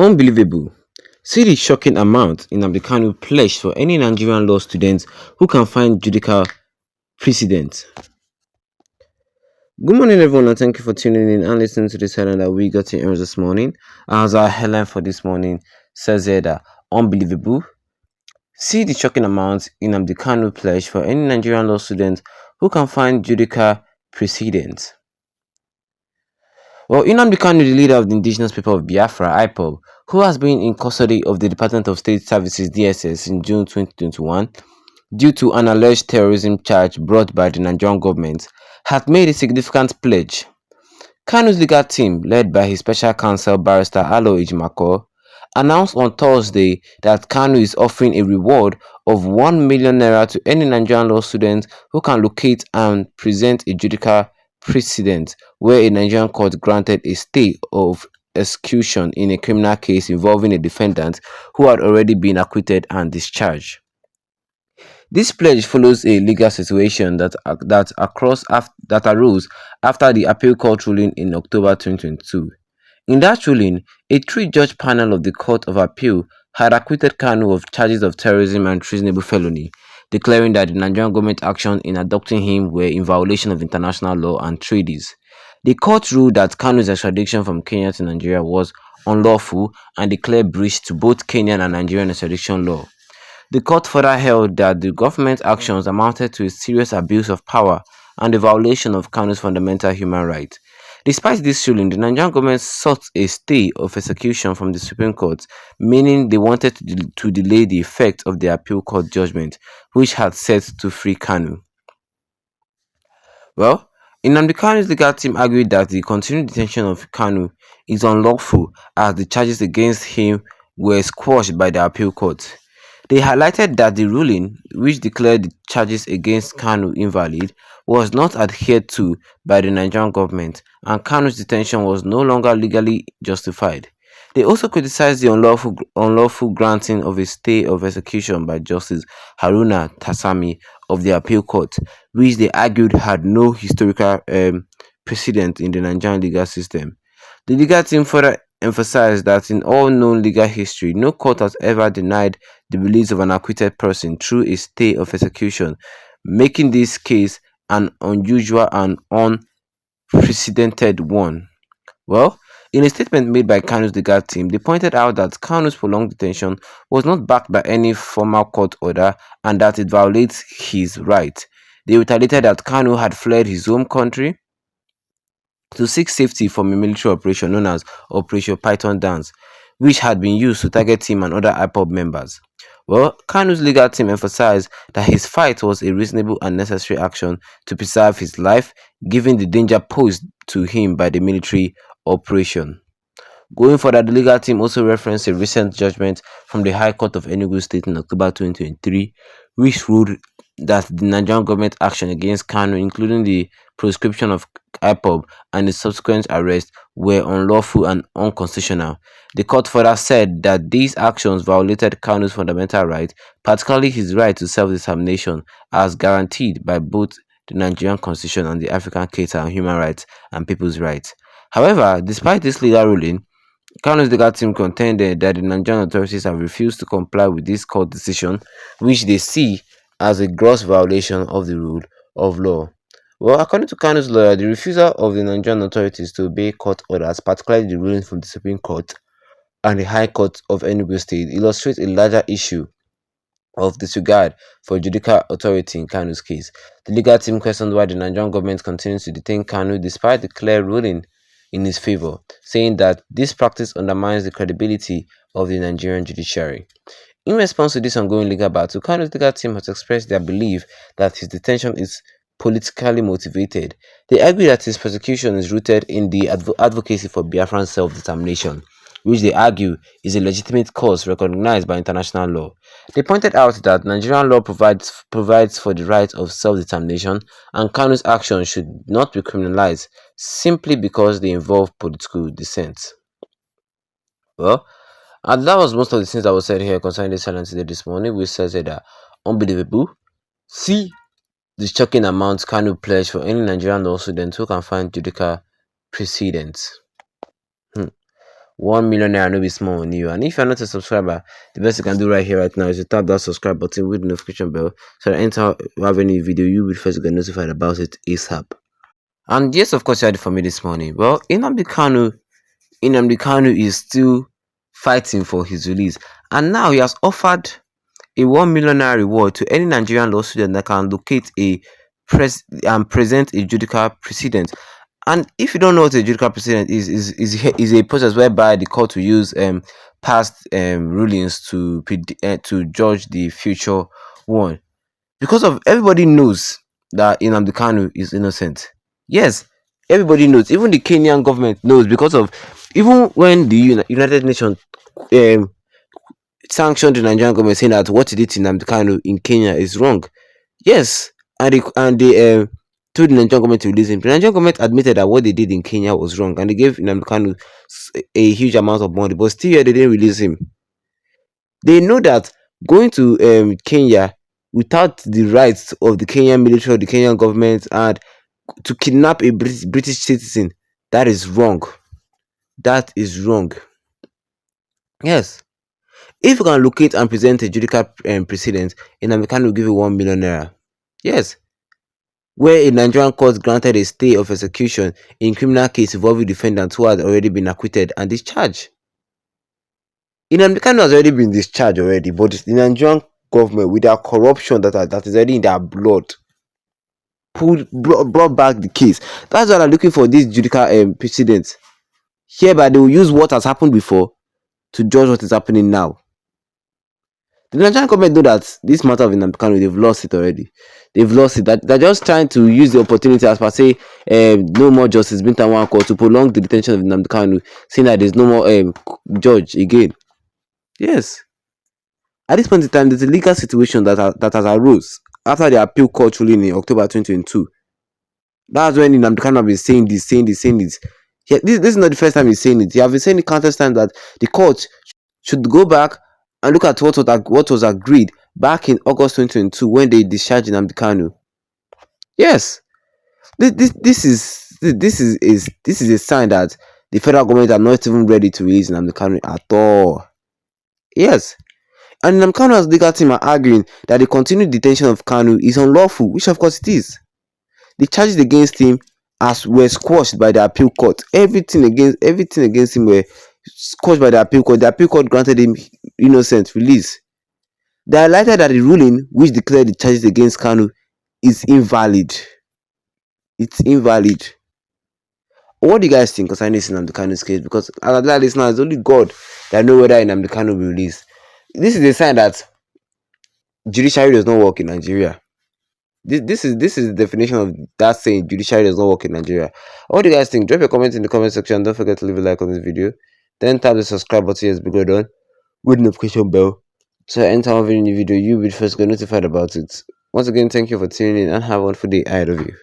Unbelievable. See the shocking amount in Kanu pledged for any Nigerian law student who can find judicial precedent. Good morning, everyone, and thank you for tuning in and listening to this headline that we got in this morning. As our headline for this morning says here that unbelievable. See the shocking amount in Kanu pledge for any Nigerian law student who can find judicial precedent. Well, Nnamdi Kanu, the leader of the indigenous people of Biafra, IPOB, who has been in custody of the Department of State Services (DSS) in June 2021 due to an alleged terrorism charge brought by the Nigerian government, had made a significant pledge. Kanu's legal team, led by his special counsel barrister Alo Ejimako, announced on Thursday that Kanu is offering a reward of 1 million naira to any Nigerian law student who can locate and present a judicial precedent where a Nigerian court granted a stay of execution in a criminal case involving a defendant who had already been acquitted and discharged. This pledge follows a legal situation that arose after the appeal court ruling in October 2022. In that ruling, a three-judge panel of the Court of Appeal had acquitted Kanu of charges of terrorism and treasonable felony, declaring that the Nigerian government action in adopting him were in violation of international law and treaties. The court ruled that Kanu's extradition from Kenya to Nigeria was unlawful and declared breach to both Kenyan and Nigerian extradition law. The court further held that the government's actions amounted to a serious abuse of power and a violation of Kanu's fundamental human rights. Despite this ruling, the Nigerian government sought a stay of execution from the Supreme Court, meaning they wanted to delay the effect of the appeal court judgment, which had set to free Kanu. Well, Nnamdi Kanu's legal team argued that the continued detention of Kanu is unlawful as the charges against him were squashed by the appeal court. They highlighted that the ruling, which declared the charges against Kanu invalid, was not adhered to by the Nigerian government, and Kanu's detention was no longer legally justified. They also criticized the unlawful granting of a stay of execution by Justice Haruna Tasami of the appeal court, which they argued had no historical precedent in the Nigerian legal system. The legal team further emphasized that in all known legal history, no court has ever denied the release of an acquitted person through a stay of execution, making this case an unusual and unprecedented one. Well, in a statement made by Kanu's legal team, they pointed out that Kanu's prolonged detention was not backed by any formal court order and that it violates his rights. They retaliated that Kanu had fled his home country to seek safety from a military operation known as Operation Python Dance, which had been used to target him and other IPOB members. Well, Kanu's legal team emphasized that his fight was a reasonable and necessary action to preserve his life, given the danger posed to him by the military operation. Going further, the legal team also referenced a recent judgment from the High Court of Enugu State in October 2023, which ruled that the Nigerian government action against Kanu, including the proscription of IPOB and the subsequent arrest, were unlawful and unconstitutional. The court further said that these actions violated Kanu's fundamental rights, particularly his right to self-determination, as guaranteed by both the Nigerian Constitution and the African Charter on Human Rights and People's Rights. However, despite this legal ruling, Kanu's legal team contended that the Nigerian authorities have refused to comply with this court decision, which they see as a gross violation of the rule of law. Well, according to Kanu's lawyer, the refusal of the Nigerian authorities to obey court orders, particularly the ruling from the Supreme Court and the High Court of Enugu State, illustrates a larger issue of disregard for judicial authority in Kanu's case. The legal team questioned why the Nigerian government continues to detain Kanu despite the clear ruling in his favor, saying that this practice undermines the credibility of the Nigerian judiciary. In response to this ongoing legal battle, Kanu's legal team has expressed their belief that his detention is politically motivated. They argue that his persecution is rooted in the advocacy for Biafran self-determination, which they argue is a legitimate cause recognized by international law. They pointed out that Nigerian law provides for the right of self-determination, and Kanu's actions should not be criminalized simply because they involve political dissent. Well, and that was most of the things that was said here concerning this silence today this morning, which says that unbelievable. See the shocking amount Kanu pledged for any Nigerian law student who can find judicial precedents. 1 million naira no be small on you. And if you're not a subscriber, the best you can do right here, right now, is to tap that subscribe button with the notification bell. So that anytime you have any video, you will first get notified about it ASAP. And yes, of course, you had it for me this morning. Well, Nnamdi Kanu is still fighting for his release, and now he has offered a 1 million naira reward to any Nigerian law student that can locate a present a judicial precedent. And if you don't know what a judicial precedent is a process whereby the court will use past rulings to judge the future one. Because of everybody knows that Nnamdi Kanu is innocent. Yes, everybody knows. Even the Kenyan government knows, because of even when the United Nations um, sanctioned the Nigerian government, saying that what he did to Nnamdi Kanu in Kenya is wrong. Yes, and they told the Nigerian government to release him. The Nigerian government admitted that what they did in Kenya was wrong, and they gave Nnamdi Kanu a huge amount of money, but still, they didn't release him. They know that going to Kenya without the rights of the Kenyan military or the Kenyan government, and to kidnap a British citizen, that is wrong. That is wrong. Yes. If you can locate and present a judicial precedent, an American will give you 1 million naira. Yes. Where a Nigerian court granted a stay of execution in criminal case involving defendants who had already been acquitted and discharged. Nnamdi Kanu has already been discharged already, but the Nigerian government, with their corruption that is already in their blood, brought back the case. That's why I'm looking for this judicial precedent. Hereby, they will use what has happened before to judge what is happening now. The Nigerian government know that this matter of Nnamdi Kanu, they've lost it already. They've lost it. That they're just trying to use the opportunity, as per say, no more justice being one court, to prolong the detention of Nnamdi Kanu, saying that there's no more judge again. Yes. At this point in time, there's a legal situation that has arose after the appeal court ruling in October 2022. That's when Nnamdi Kanu have been saying this. Yeah, this is not the first time he's saying it. He has been saying it countless times that the court should go back and look at what was agreed back in August 2022 when they discharged Nnamdi Kanu. Yes, this is a sign that the federal government are not even ready to release Nnamdi Kanu at all. Yes, and Nnamdi Kanu's legal team are arguing that the continued detention of Kanu is unlawful, which of course it is. The charges against him were squashed by the appeal court. Everything against him were squashed by the appeal court. The appeal court granted him innocent release. They highlighted that the ruling which declared the charges against Kanu is invalid. It's invalid. What do you guys think concerning this Nnamdi Kanu's case? Because as I like this now, it's only God that knows whether Nnamdi Kanu will be released. This is a sign that judiciary does not work in Nigeria. This is the definition of that saying, judiciary does not work in Nigeria. What do you guys think? Drop your comments in the comment section. Don't forget to leave a like on this video. Then tap the subscribe button as bigger done with notification bell. So anytime I have any new video, you'll be first get notified about it. Once again, thank you for tuning in and have a wonderful day ahead of you.